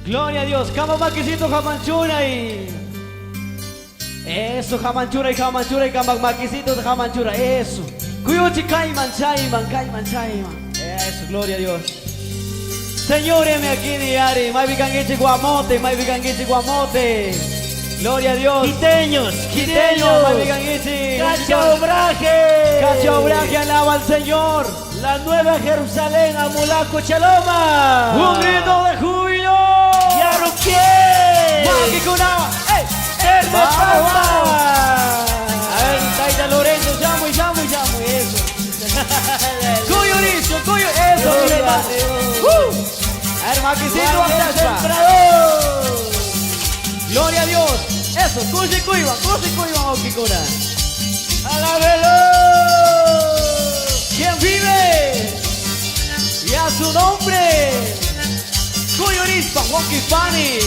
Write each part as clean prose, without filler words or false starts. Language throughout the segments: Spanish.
Gloria a Dios. Cama maquisito jamanchura y... Eso, jamanchura y cama maquisito de jamanchura. Eso. Cuyuchi caiman, chaiman. Eso, gloria a Dios. Señores, me aquí ni Ari. Mai vicanguichi guamote. Gloria a Dios. Quiteños, Mai vicanguichi. Cachobraje, alaba al Señor. la nueva Jerusalén, Amulaco Chaloma. Un grito de júbilo. Yaruquié. Maki Kunama. ¡Ey! Vamos. A ver, Taita Lorenzo, llamo. Eso. Cuyo listo, cuyo. Eso, Gloria a mire, Dios. A ver, Maquisito, Juan el Ataspa. Sembrador. Gloria a Dios. Eso, cuyo cuiva, Okikura. Alábelo. ¿Quién vive? Y a su nombre. Cuyo rispa, Wokipani.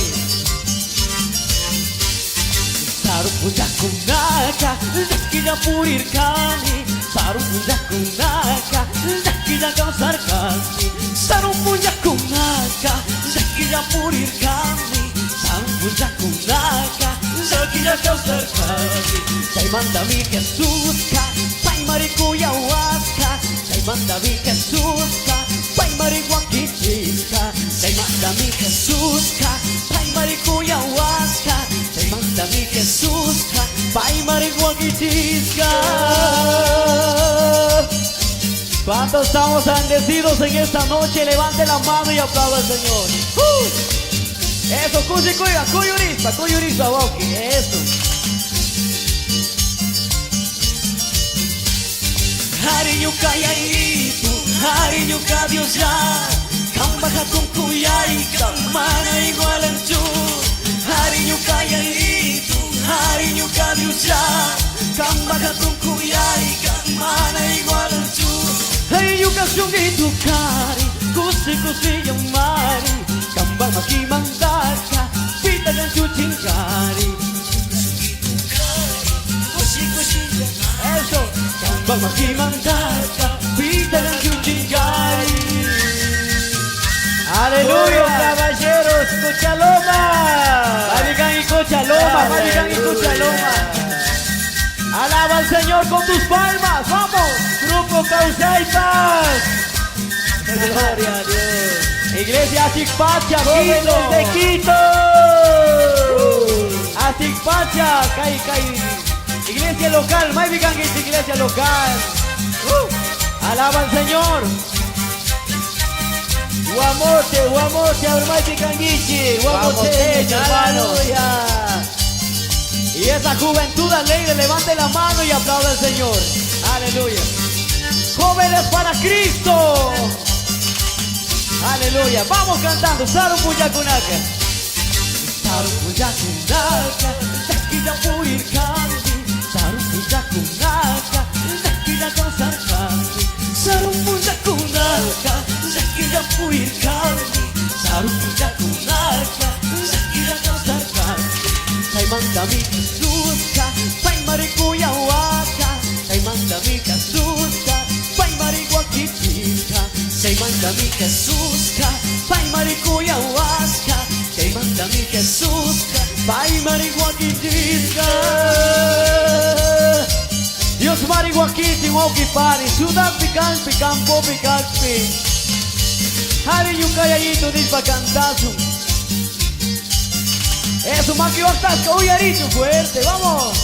Sarupuyakunaka, Zakira Purirkani. Sarupuyakunaka, Zakira Kausarkani. Sarupuyakunaka, Zakira Purirkani. Sarupuyakunaka, Zakira Kausarkani. Sai manda mi Jesús, Pai Maricuya Huasca. Sai manda mi Jesús, Pai Marihuaquichica. Sai manda mi Jesús, Pai Maricuya Huasca. Sai manda mi Jesús, Pai Marihuaquichica. ¿Cuántos estamos bendecidos en esta noche? Levante la mano y aplauda al Señor. Eso, Cuyurispa, Wauki, eso. Hariñuka yaitu, hariñuka Dios ya. Kambaja con kuyai, kamana igualan chu. Hariñuka yaitu, hariñuka Dios ya. Kambaja con kuyai, kamana igualan chu. Hariñuka shungitu kari, kusi yamari. Kamba maki mandaka, pita dan chuchinkari. Eso, Kamba maki mandaka, pita dan chuchinkari. Aleluya, Aleluya. caballeros, Cochaloma. Madigan y Cochaloma. Alaba al Señor con tus palmas, vamos. Grupo Causaipas. Gloria a Dios. Iglesia Aticpacha, Jóvenes de Quito. Quito. Aticpacha, Kai. Iglesia local, Maivigan es iglesia local. Alaba al Señor. Guamote, Aurmati Canguichi. Guamote, hermano. aleluya. Y esa juventud alegre, levante la mano y aplauda al Señor. Aleluya. Jóvenes para Cristo. Aleluya. Vamos cantando. Sarupuyakunaka. Sarupuyakunaka. Zakira Purirkandi. Sarupuyakunaka. Zakira Kausarkandi. Sarupuyakunaka. Zakira Purirkandi. Sarupuyakunaka. Zakira Kausarkandi. Sai manda mi Jesús, Pai Maricuya Huaca. Sai manda mi Jesús, Pai Marihuaquichica. Sai manda mi Jesús, Pai Maricuya Huasca. Sai manda mi Jesús, Pai Marihuaquichica. Dios Marihuaquichi, Wokipari, Ciudad Picanpi, Campo Picanpi. Hari Yukayayito, Dispa Cantazo. Eso, Maki Bastasca, Uyarito, fuerte, vamos.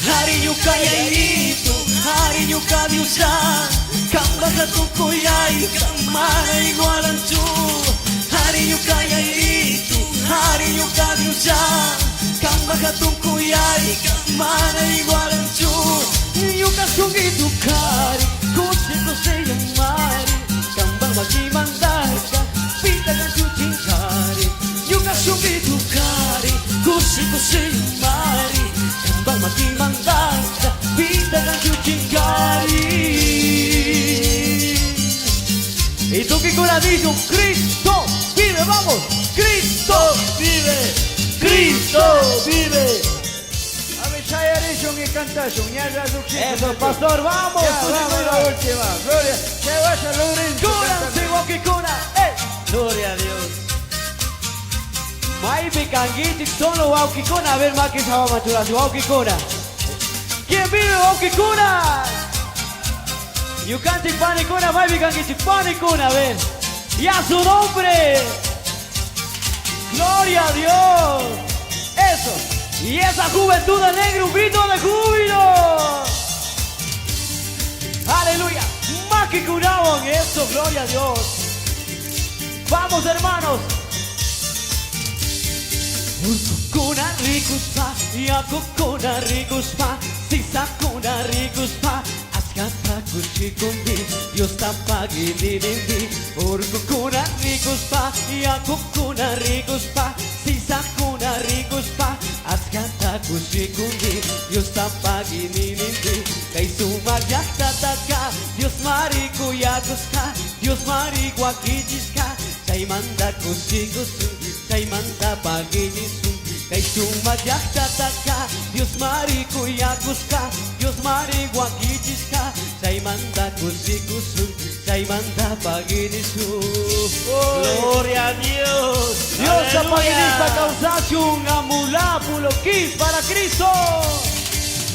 Hariñuka yaitu, hariñuka diusa. Kambaja tukuyai, kamana igualan chu. Hariñuka yaitu, hariñuka diusa. Kambaja tukuyai, kamana igualan chu. Yuka sungitu kari, kusi yamari. Kamba maki mandaka, pita kan chuchinkari. Yuka sungitu kari, kusi yamari. Kamba maki mandaka, pita kan chuchinkari. Y tú que con dicho, Cristo vive, vamos. Cristo vive. Chayarishon y Cantashon, ya la Eso, pastor, vamos. Ya, vamos la última. Gloria. Se vaya Lorenzo. Cúranse, Wokikuna. Gloria a Dios. Mai picanguiti solo waukikona. A ver, más que esa machurazo. Waukikona. ¿Quién vive waukikona? You can't take panicona, mai picanguiti, panicona, a ver. Y a su nombre. Gloria a Dios. Eso. Y esa juventud alegre, un grito de júbilo. Aleluya. Más que curaban eso, gloria a Dios. Vamos, hermanos. Urkukuna rikuspa, yakukuna rikuspa, sisakuna rikuspa, askata kushikundi, Dios tapagi nidindi. Urkukuna rikuspa, yakukuna rikuspa, sisakuna rikuspa, askata kushikundi, Dios tapagi nidindi. Kaisuma yaktataka, Dios mariku yakuska, Dios mariku akijiska, saimanda kushikusundi. Saimanda paginisun, kaisuma yaktataka, Dios mariku yakuska, Dios mariku akijiska, saimanda kusikusun, saimanda paginisun. Gloria a Dios. Dios apaginis Aleluya. para causar un amulapulo kiss para Cristo.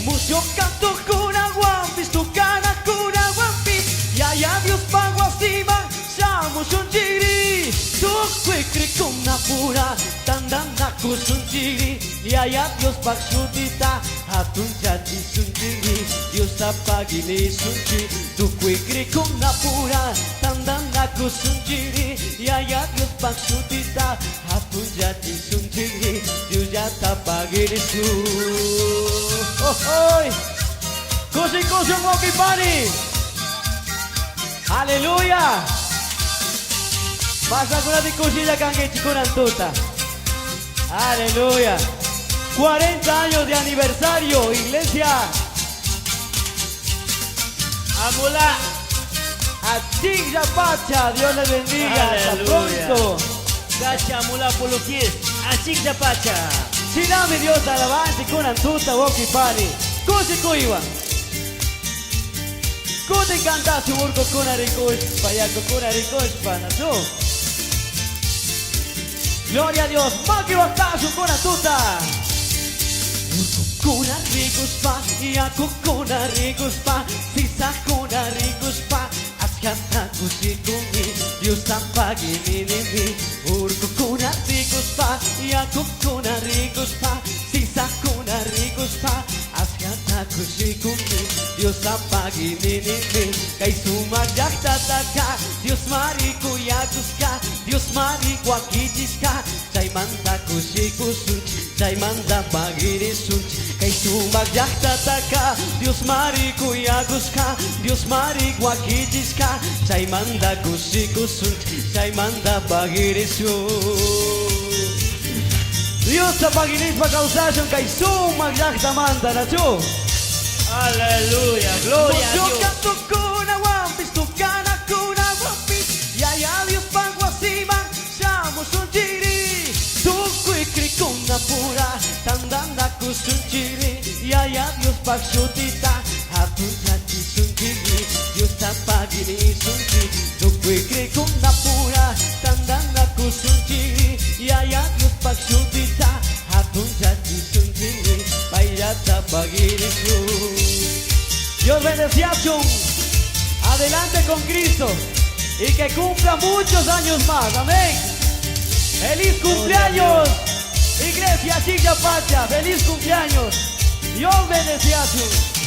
Mucho canto kuna wampis, tu cana kuna wampis, ya Dios pago asima, somos un chiri. Tu kwikri kuna pura, tandana kusunchiri, ya Dios pagsudita, hatun jati sunchiri, Dios apagini sunchi. Tu kwikri kuna pura, tandana kusunchiri, ya Dios pagsudita, hatun jati sunchiri, Dios ya tapagini sun. Oi, così così un pochi pani. Aleluya. Pasa con la di cosilla canguechi con Antuta. Aleluya. 40 años de aniversario, iglesia. Amula. A Tigja Pacha, Dios les bendiga. Hasta Aleluya. pronto. Gacha amula poloquies. Achik de pacha. Si dame Dios alabanza con Antuta, Woki Pani. Così coiva. Così canta su urco con aricos, payaco con aricos, panazo. Gloria a Dios, ma que batazo con Antuta. Urco con aricos pa, yaco con aricos pa, sisa con aricos pa. Askata kusikumi, Dios tampagi nini. Urco con aricos pa, yaco con aricos pa, sisa con aricos pa. Askata kusikumi, Dios apagi nini. Kaisuma yaktataka, Dios mariku yakuska, Dios mariku akijiska. Saimanda kusikusun, saimanda pagirisun. Kaisuma yaktataka, Dios mariku yakuska, Dios mariku akijiska. Saimanda kusikusun, saimanda pagirisun. Dios apaginis pa causation kaisuma yaktamanda nacho. Aleluya. Gloria a Yo Dios. canto kuna wampis, tu cana kuna wampis, ya Dios pago asima, somos un chiri. Tu kwikri kuna pura, tandanda kusun chiri, ya Dios pagsutita, hatun jati sun chiri, Dios tapagini sun chiri. Tu kwikri kuna pura, tandanda kusun chiri, ya Dios pagsutita, hatun jati sun chiri, vaya tapagini sun. Dios bendición, adelante con Cristo y que cumpla muchos años más, amén. Feliz cumpleaños, Iglesia Tigja Pacha, feliz cumpleaños. Dios bendición.